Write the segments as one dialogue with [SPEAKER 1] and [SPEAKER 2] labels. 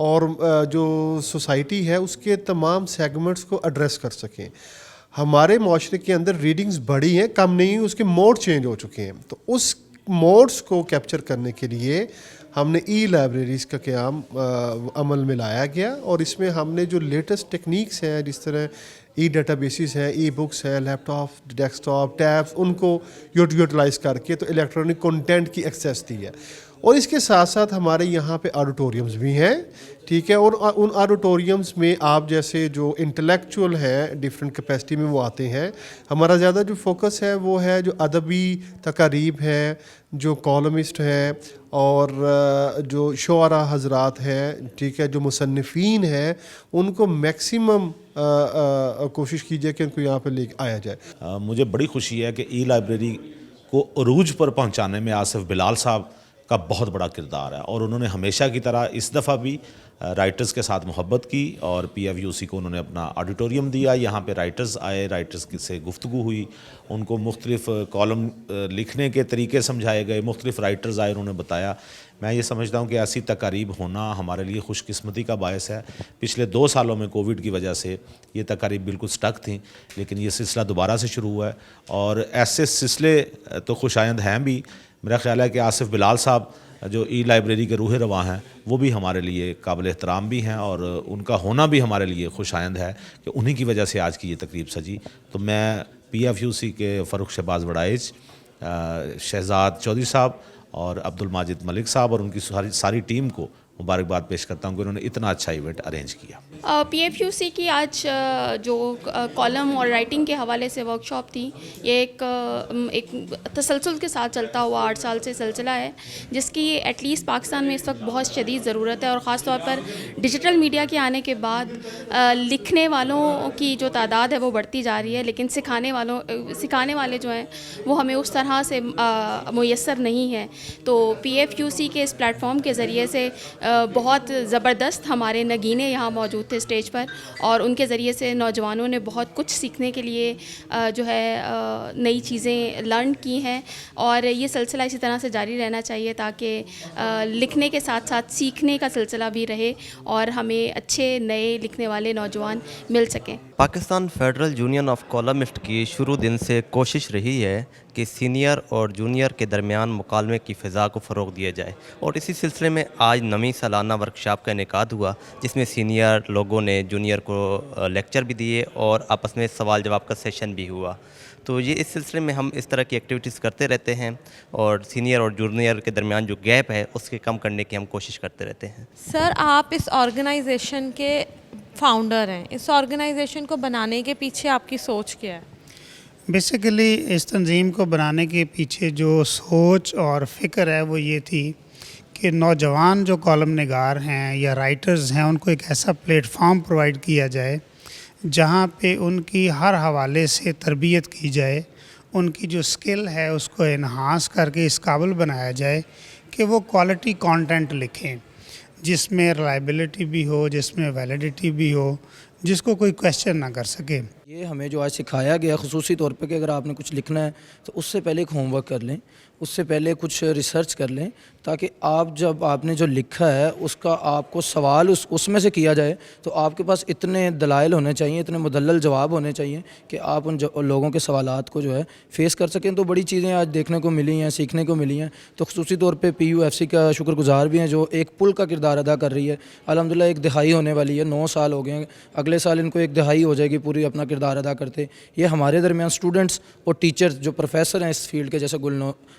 [SPEAKER 1] اور جو سوسائٹی ہے اس کے تمام سیگمنٹس کو ایڈریس کر سکیں. ہمارے معاشرے کے اندر ریڈنگز بڑھی ہیں, کم نہیں, اس کے موڈ چینج ہو چکے ہیں. تو اس موڈس کو کیپچر کرنے کے لیے ہم نے ای لائبریریز کا قیام عمل میں لایا گیا, اور اس میں ہم نے جو لیٹسٹ ٹیکنیکس ہیں جس طرح ای ڈیٹا بیسز ہیں, ای بکس ہیں, لیپ ٹاپ, ڈیسک ٹاپ, ٹیبس, ان کو یوٹیلائز کر کے تو الیکٹرانک کنٹینٹ کی ایکسیس دی ہے. اور اس کے ساتھ ساتھ ہمارے یہاں پہ آڈیٹوریمز بھی ہیں, ٹھیک ہے, اور ان آڈیٹوریمز میں آپ جیسے جو انٹلیکچوئل ہیں ڈفرینٹ کیپیسٹی میں وہ آتے ہیں. ہمارا زیادہ جو فوکس ہے وہ ہے جو ادبی تقاریب ہیں, جو کالمسٹ ہیں, اور جو شعراء حضرات ہیں, ٹھیک ہے, جو مصنفین ہیں, ان کو میکسیمم کوشش کیجیے کہ ان کو یہاں پہ لے آیا جائے.
[SPEAKER 2] مجھے بڑی خوشی ہے کہ ای لائبریری کو عروج پر پہنچانے میں آصف بلال صاحب کا بہت بڑا کردار ہے, اور انہوں نے ہمیشہ کی طرح اس دفعہ بھی رائٹرز کے ساتھ محبت کی, اور پی ایف یو سی کو انہوں نے اپنا آڈیٹوریم دیا. یہاں پہ رائٹرز آئے, رائٹرز سے گفتگو ہوئی, ان کو مختلف کالم لکھنے کے طریقے سمجھائے گئے, مختلف رائٹرز آئے, انہوں نے بتایا. میں یہ سمجھتا ہوں کہ ایسی تقاریب ہونا ہمارے لیے خوش قسمتی کا باعث ہے. پچھلے 2 سالوں میں کووڈ کی وجہ سے یہ تقاریب بالکل سٹک تھیں, لیکن یہ سلسلہ دوبارہ سے شروع ہوا ہے, اور ایسے سلسلے تو خوش آئند ہیں بھی. میرا خیال ہے کہ آصف بلال صاحب جو ای لائبریری کے روح رواں ہیں وہ بھی ہمارے لیے قابل احترام بھی ہیں, اور ان کا ہونا بھی ہمارے لیے خوش آئند ہے کہ انہی کی وجہ سے آج کی یہ تقریب سجی. تو میں پی ایف یو سی کے فروخ شہباز وڑائچ, شہزاد چودھری صاحب اور عبد الماجد ملک صاحب اور ان کی ساری ٹیم کو مبارکباد پیش کرتا ہوں کہ انہوں نے اتنا اچھا ایونٹ ارینج کیا.
[SPEAKER 3] پی ایف یو سی کی آج جو کالم اور رائٹنگ کے حوالے سے ورک شاپ تھی, یہ ایک تسلسل کے ساتھ چلتا ہوا 8 سال سے سلسلہ ہے, جس کی ایٹ لیسٹ پاکستان میں اس وقت بہت شدید ضرورت ہے, اور خاص طور پر ڈیجیٹل میڈیا کے آنے کے بعد لکھنے والوں کی جو تعداد ہے وہ بڑھتی جا رہی ہے, لیکن سکھانے والے جو ہیں وہ ہمیں اس طرح سے میسر نہیں ہیں. تو پی ایف یو سی کے اس پلیٹ فارم کے ذریعے سے بہت زبردست ہمارے نگینے یہاں موجود تھے اسٹیج پر, اور ان کے ذریعے سے نوجوانوں نے بہت کچھ سیکھنے کے لیے جو ہے نئی چیزیں لرن کی ہیں, اور یہ سلسلہ اسی طرح سے جاری رہنا چاہیے تاکہ لکھنے کے ساتھ ساتھ سیکھنے کا سلسلہ بھی رہے اور ہمیں اچھے نئے لکھنے والے نوجوان مل سکیں.
[SPEAKER 4] Pakistan federal union of columnist کی شروع دن سے کوشش رہی ہے کہ سینئر اور جونیئر کے درمیان مکالمے کی فضا کو فروغ دیا جائے, اور اسی سلسلے میں آج 9ویں سالانہ ورکشاپ کا انعقاد ہوا, جس میں سینئر لوگوں نے جونیئر کو لیکچر بھی دیے اور آپس میں سوال جواب کا سیشن بھی ہوا. تو یہ اس سلسلے میں ہم اس طرح کی ایکٹیویٹیز کرتے رہتے ہیں, اور سینئر اور جونیئر کے درمیان جو گیپ ہے اس کے کم کرنے کی ہم کوشش کرتے رہتے ہیں.
[SPEAKER 5] سر, آپ اس آرگنائزیشن کے فاؤنڈر ہیں, اس آرگنائزیشن کو بنانے کے پیچھے آپ کی سوچ کیا ہے؟
[SPEAKER 6] بیسیکلی اس تنظیم کو بنانے کے پیچھے جو سوچ اور فکر ہے وہ یہ تھی کہ نوجوان جو کالم نگار ہیں یا رائٹرز ہیں ان کو ایک ایسا پلیٹ فارم پرووائڈ کیا جائے جہاں پہ ان کی ہر حوالے سے تربیت کی جائے, ان کی جو سکل ہے اس کو انہانس کر کے اس قابل بنایا جائے کہ وہ کوالٹی کانٹینٹ لکھیں, جس میں ریلائبلٹی بھی ہو, جس میں ویلیڈیٹی بھی ہو, جس کو کوئی کویسچن نہ کر سکے.
[SPEAKER 7] یہ ہمیں جو آج سکھایا گیا خصوصی طور پہ کہ اگر آپ نے کچھ لکھنا ہے تو اس سے پہلے ایک ہوم ورک کر لیں, اس سے پہلے کچھ ریسرچ کر لیں, تاکہ جب آپ نے جو لکھا ہے اس کا آپ کو سوال اس میں سے کیا جائے تو آپ کے پاس اتنے دلائل ہونے چاہیے, اتنے مدلل جواب ہونے چاہیے کہ آپ ان لوگوں کے سوالات کو جو ہے فیس کر سکیں. تو بڑی چیزیں آج دیکھنے کو ملی ہیں, سیکھنے کو ملی ہیں. تو خصوصی طور پہ پی یو ایف سی کا شکر گزار بھی ہیں جو ایک پل کا کردار ادا کر رہی ہے. الحمدللہ 1 دہائی ہونے والی ہے, 9 سال ہو گئے ہیں, اگلے سال ان کو 1 دہائی ہو جائے گی پوری اپنا کردار ادا کرتے. یہ ہمارے درمیان اسٹوڈنٹس اور ٹیچرز جو پروفیسر ہیں اس فیلڈ کے, جیسے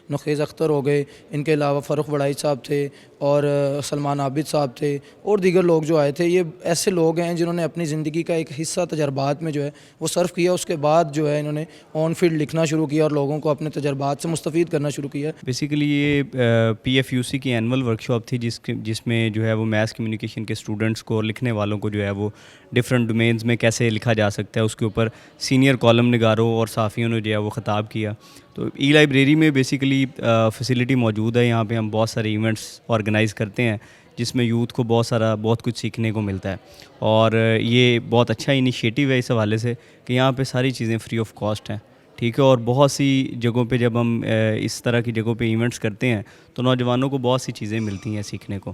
[SPEAKER 7] نخیز اختر ہو گئے, ان کے علاوہ فروخ وڑائچ صاحب تھے, اور سلمان عابد صاحب تھے, اور دیگر لوگ جو آئے تھے, یہ ایسے لوگ ہیں جنہوں نے اپنی زندگی کا ایک حصہ تجربات میں جو ہے وہ صرف کیا. اس کے بعد جو ہے انہوں نے آن فیلڈ لکھنا شروع کیا اور لوگوں کو اپنے تجربات سے مستفید کرنا شروع کیا.
[SPEAKER 8] بیسیکلی یہ پی ایف یو سی کی اینول ورکشاپ تھی جس میں جو ہے وہ میس کمیونیکیشن کے اسٹوڈنٹس کو اور لکھنے والوں کو جو ہے وہ ڈفرینٹ ڈومینز میں کیسے لکھا جا سکتا ہے اس کے اوپر سینئر کالم نگاروں اور صحافیوں نے جو ہے وہ خطاب کیا. تو ای لائبریری میں بیسیکلی فیسیلیٹی موجود ہے, یہاں پہ ہم بہت سارے ایونٹس آرگنائز کرتے ہیں جس میں یوتھ کو بہت کچھ سیکھنے کو ملتا ہے, اور یہ بہت اچھا انیشیٹو ہے اس حوالے سے کہ یہاں پہ ساری چیزیں فری آف کاسٹ ہیں, ٹھیک ہے. اور بہت سی جگہوں پہ جب ہم اس طرح کی جگہوں پہ ایونٹس کرتے ہیں تو نوجوانوں کو بہت سی چیزیں ملتی ہیں سیکھنے کو.